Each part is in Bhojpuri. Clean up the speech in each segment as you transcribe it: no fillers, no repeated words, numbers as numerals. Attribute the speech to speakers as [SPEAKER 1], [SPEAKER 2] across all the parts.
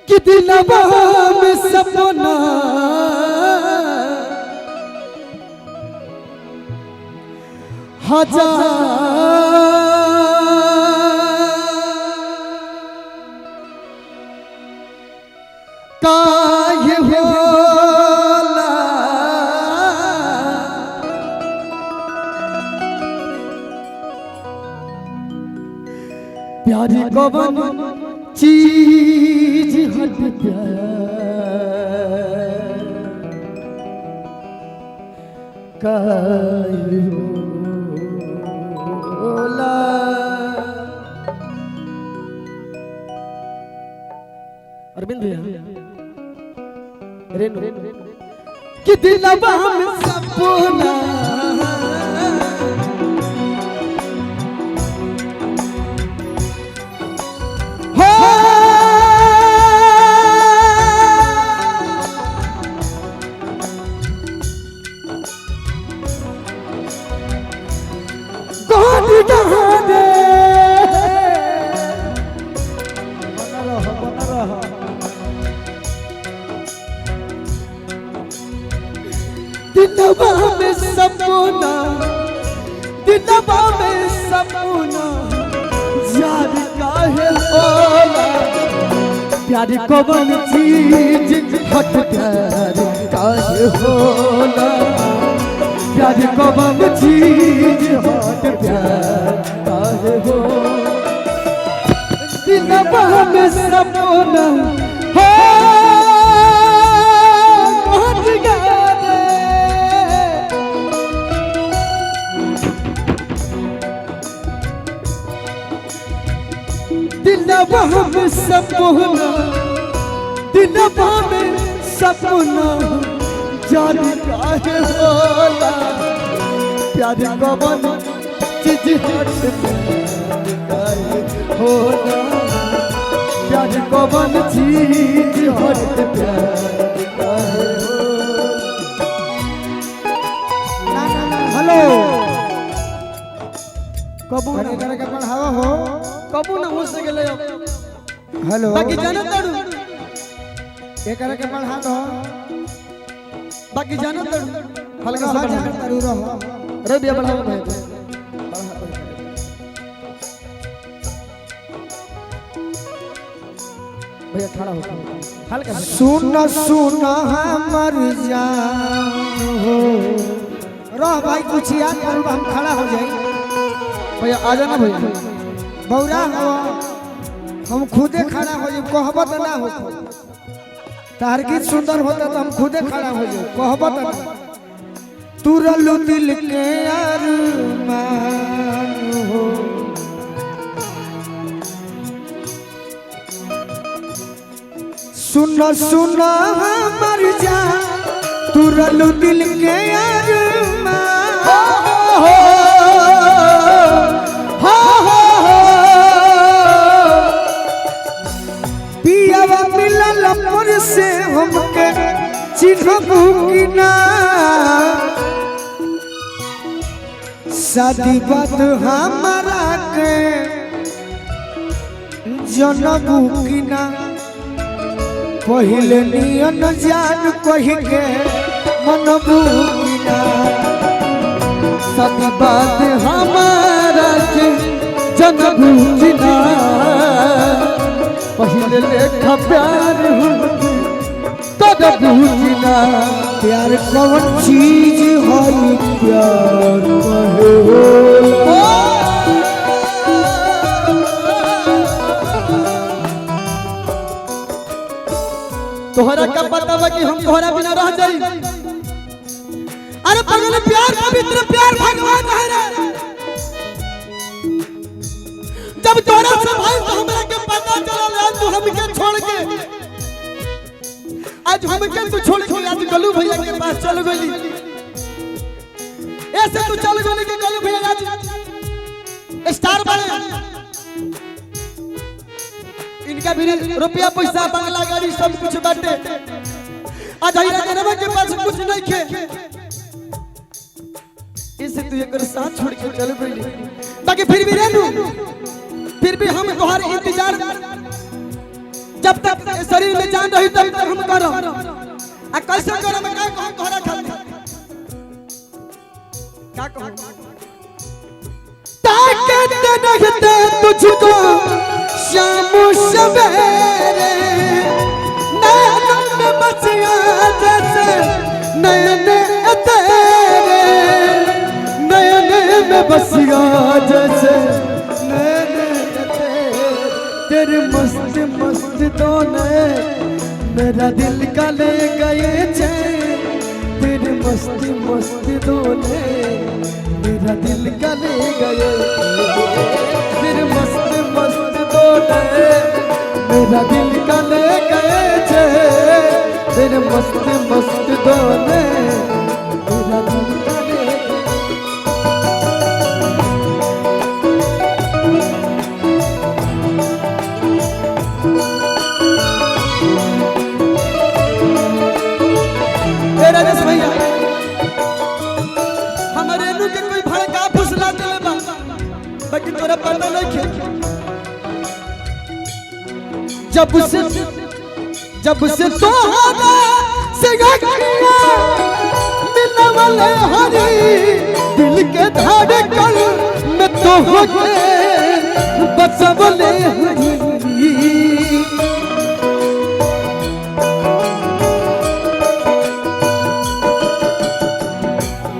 [SPEAKER 1] कि दिलवा में सपना हजार काहे होला प्यारी कवन चीज हट प्यार काहे होला अरविंद भैया रेनू कि दिलवा में सपना हो कौन कहा दे बना रहा दिलवा में सपना दिलवा में सपना यार काहे होला प्यार कवन चीज हट प्यार काहे होला प्यार कवन चीज हट प्यार काहे हो दिलवा में सपना हो हट गया दिलवा में सपना दिलवा में सपना जान काहे होला प्यार कवन चीज हट काहे होला प्यार कवन चीज हट प्यार काहे हेलो कबू करे के पढ़ावा हो कबू ना हो सकेले हेलो बाकी जानत तारू एकरा के पढ़ा दो बाकी जानत तारू हल्का सा जानत तारू रहो रे बिया बढ़ाओ भाई भैया खड़ा हो हल्का सुन सुन हमर जान हो रह भाई कुछ याद करू हम खड़ा हो जाई भैया आ जाना भैया बौरा हो हम खुदे खड़ा हो जाए कहबत ना हो तार गीत सुंदर होता तो हम खुदे खड़ा हो जाए कहबत ना तुरलू दिल के अरमान हो सुन सुन हमर जान तुरलू दिल के अरमान हो मिलल से हमके चिन्हबू कि ना शादी बात हमारा के जनबू कि ना पहले नियन जान कही के मनबू कि ना शादी बात हमारा के जनबू कि ना पहले लेखा प्यार तब बुझना प्यार कौन चीज है प्यार कहे होला तोहरा का पता बा कि हम तोहरा बिना रह जाई अरे पगल प्यार पवित्र प्यार भगवान है रे जब तोरा से भाई तो हमरा के पता चला तू हमके छोड़ के आज हमके तू छोड़ के आज गलू भैया के पास चल गई ऐसे तू चल गई के गलू भैया आज स्टार बने इनका भी रुपया पैसा बंगला गाड़ी सब कुछ बाटे आज हईरा जनवा के पास कुछ नहीं खे इसे तू एक साथ छोड़ के चल गई बाकी फिर भी रहनू फिर भी हम तुम्हारे इंतजार जब तक शरीर में जान रही तब तक हम करो आ कैसे करो मैं क्या कहूं तोहरा खातिर क्या कहूं ताकत रखते तुझको शाम सवेरे नैन में बसिया जैसे नैन तेरे नैन में बसिया जैसे तेरे मस्त मस्त दोने मेरा दिल का ले गए चैन तेरे मस्त मस्त दोने मेरा दिल का ले गए तेरे मस्त मस्त दोने मेरा दिल का ले गए चैन तेरे मस्त मस्त दोने मेरा दिल का ले भैया हमारे नु के कोई भड़का फुसला चले बा बाकी तोरा पता नहीं के जब से तोहरा से गखिया मिलने वाले हरी दिल के धड़कन में तो होके बसवले हरी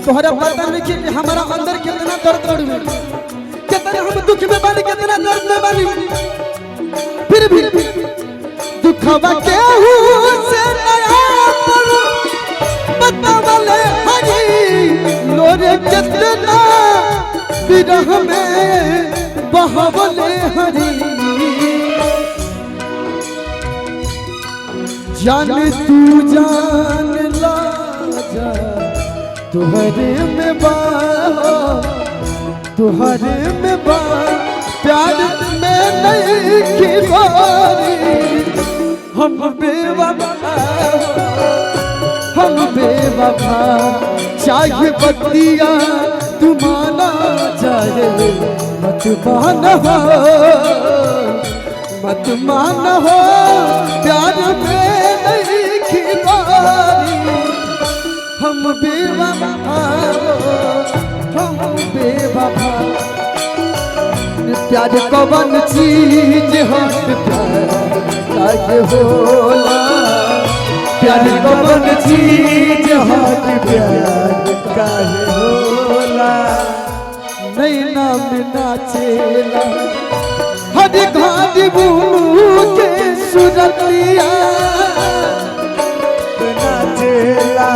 [SPEAKER 1] तोहरा पता नहीं कि हमारा अंदर कितना दर्द है कितना हम दुख में बानी कितना दर्द में बानी फिर भी दुखवा के से नया पर बतावले हरी लोरे कितना विरह में बहावले हरी जान तू जान ला जा तुहरे में बा प्यार में नहीं की बारी हम बेवफा चाहे बतिया तुम्हारा चाहे मत मान हो प्यार में नहीं की बारी हम बेवफा प्यार कौन चीज हट प्यार होला प्यार कौन चीज हट प्यार काहे होला नहीं नाम नाचेला हर घाट बुनू के सुरतिया नाचेला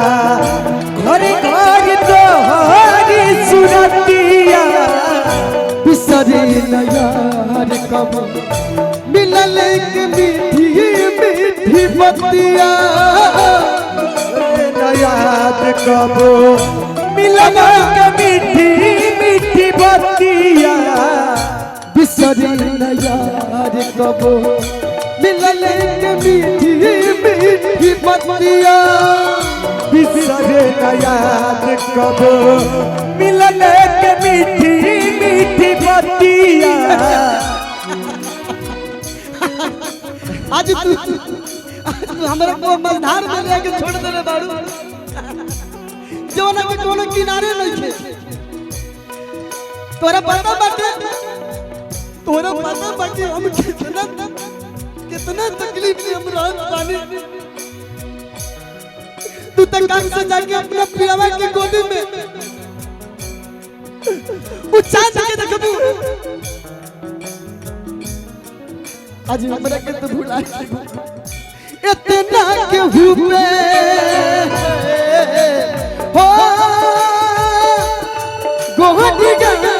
[SPEAKER 1] घर घर तो हरी सुरतिया बिसरे यार कब मिलल के मीठी मीठी बतिया याद कब मिलल के मीठी मीठी बतिया बिसरे यार कब मिलल के मीठी मीठी बतिया बिसरे याद कब मिलल के मीठी मीठी बतिया आज तू हमरा को मझधार में लेके छोड़ देले बाड़ू जौना के कोनो किनारे नहीं छे तोरा पता बाटे हम कितना तकलीफ में हम रहत बानी तू तक काम से जाके अपना पियावा के गोदी में उछाल के देखबू आज हमरा के तो भुला इतना के हुए हो गोदी गाने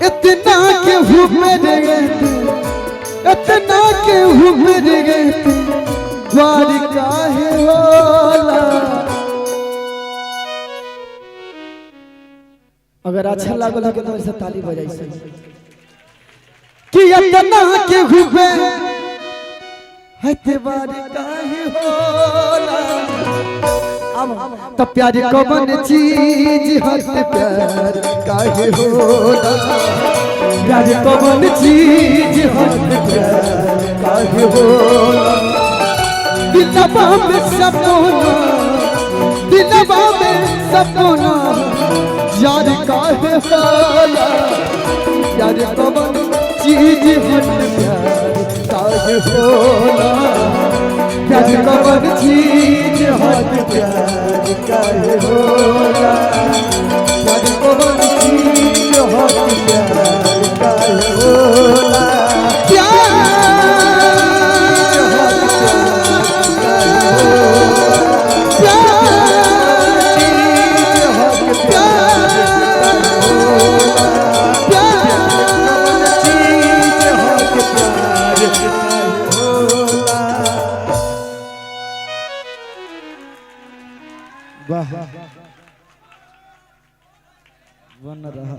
[SPEAKER 1] इतना के हुए इतना के हुए द्वारिका है होला अगर अच्छा लागल है तो ऐसे ताली बजाई से कि इतना के हुए है द्वारिका है होला तो प्यार कौन चीज हद प्यार काहे होला प्यार कौन चीज हद प्यार काहे होला दिलवा में सपना यार काहे होला प्यार कौन चीज हद प्यार काहे होला प्यार कौन चीज हद प्यार काहे होला प्यार कौन चीज हद प्यार काहे होला वाह बन रहा